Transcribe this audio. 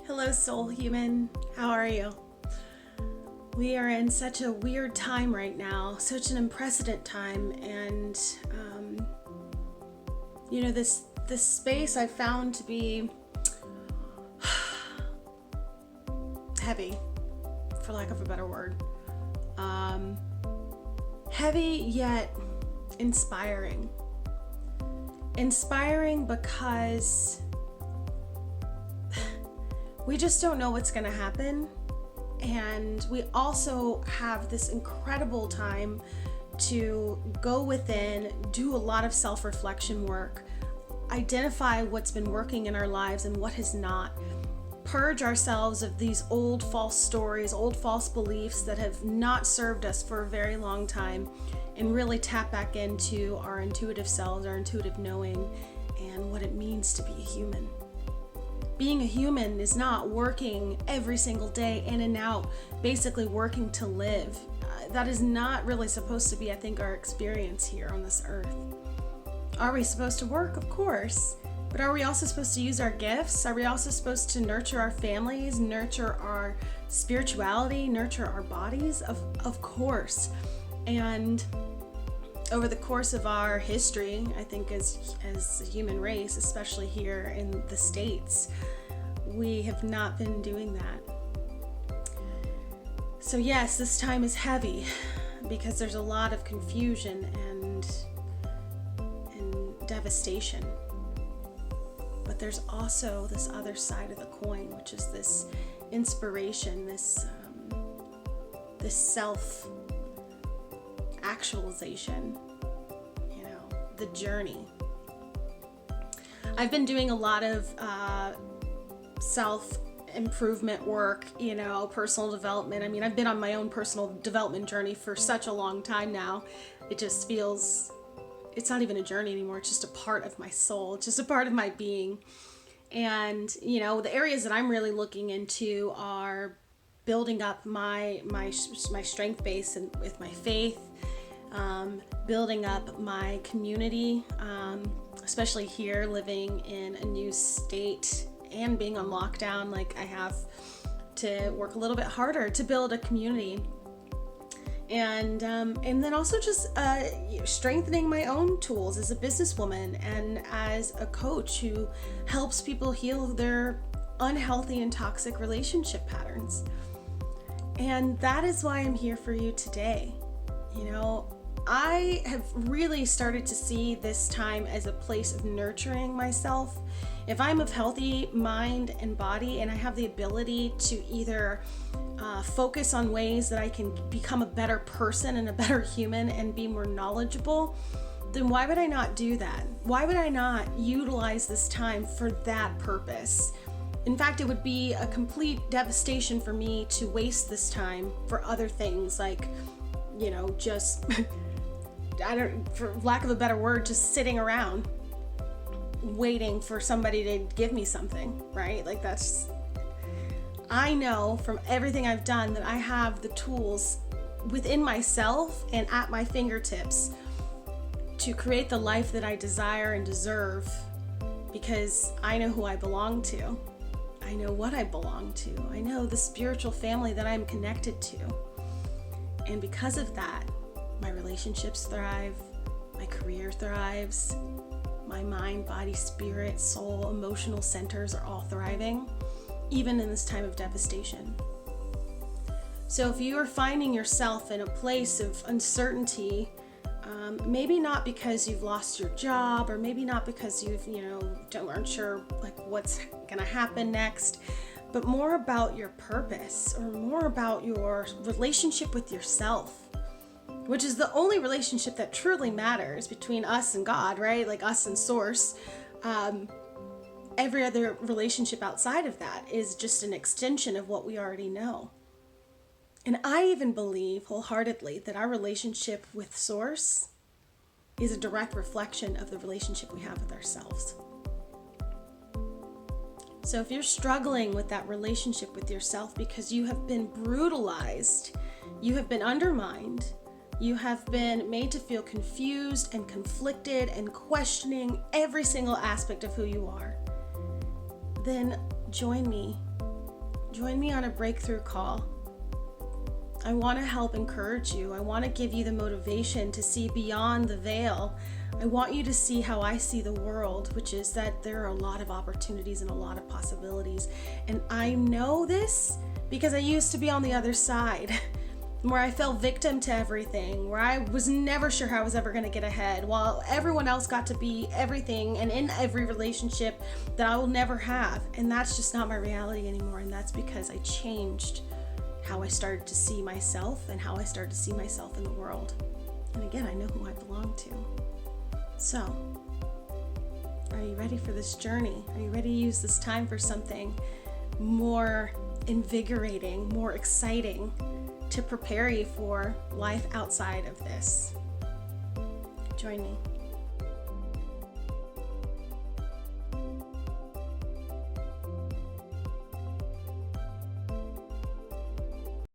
Hello, soul human. How are you? We are in such a weird time right now, such an unprecedented time, and this space I found to be heavy, for lack of a better word. Heavy yet inspiring. Inspiring because we just don't know what's going to happen. And we also have this incredible time to go within, do a lot of self-reflection work, identify what's been working in our lives and what has not, purge ourselves of these old false stories, old false beliefs that have not served us for a very long time, and really tap back into our intuitive selves, our intuitive knowing, and what it means to be a human. Being a human is not working every single day in and out, basically working to live. That is not really supposed to be, I think, our experience here on this earth. Are we supposed to work? Of course. But are we also supposed to use our gifts? Are we also supposed to nurture our families, nurture our spirituality, nurture our bodies? Of course. And over the course of our history, I think as a human race, especially here in the States, we have not been doing that. So yes, this time is heavy because there's a lot of confusion and devastation. But there's also this other side of the coin, which is this inspiration, this self actualization, the journey. I've been doing a lot of self-improvement work, personal development. I mean, I've been on my own personal development journey for such a long time now. It just feels, it's not even a journey anymore. It's just a part of my soul. It's just a part of my being. And, the areas that I'm really looking into are building up my strength base and with my faith, building up my community, especially here living in a new state and being on lockdown. Like, I have to work a little bit harder to build a community, and then also just strengthening my own tools as a businesswoman and as a coach who helps people heal their unhealthy and toxic relationship patterns. And that is why I'm here for you today. I have really started to see this time as a place of nurturing myself. If I'm of healthy mind and body and I have the ability to either focus on ways that I can become a better person and a better human and be more knowledgeable, then why would I not do that? Why would I not utilize this time for that purpose? In fact, it would be a complete devastation for me to waste this time for other things like, just, for lack of a better word, just sitting around waiting for somebody to give me something, right? Like, I know from everything I've done that I have the tools within myself and at my fingertips to create the life that I desire and deserve, because I know who I belong to. I know what I belong to. I know the spiritual family that I'm connected to. And because of that, my relationships thrive, my career thrives, my mind, body, spirit, soul, emotional centers are all thriving, even in this time of devastation. So if you are finding yourself in a place of uncertainty, maybe not because you've lost your job, or maybe not because you've, aren't sure like what's gonna happen next, but more about your purpose, or more about your relationship with yourself, which is the only relationship that truly matters between us and God, right? Like us and Source. Every other relationship outside of that is just an extension of what we already know. And I even believe wholeheartedly that our relationship with Source is a direct reflection of the relationship we have with ourselves. So if you're struggling with that relationship with yourself because you have been brutalized, you have been undermined, you have been made to feel confused and conflicted and questioning every single aspect of who you are, then join me Join me on a breakthrough call. I want to help encourage you. I want to give you the motivation to see beyond the veil. I want you to see how I see the world, which is that there are a lot of opportunities and a lot of possibilities. And I know this because I used to be on the other side, where I fell victim to everything, where I was never sure how I was ever going to get ahead, while everyone else got to be everything and in every relationship that I will never have. And that's just not my reality anymore. And that's because I changed how I started to see myself and how I started to see myself in the world. And again, I know who I belong to. So, are you ready for this journey? Are you ready to use this time for something more invigorating, more exciting, to prepare you for life outside of this? Join me.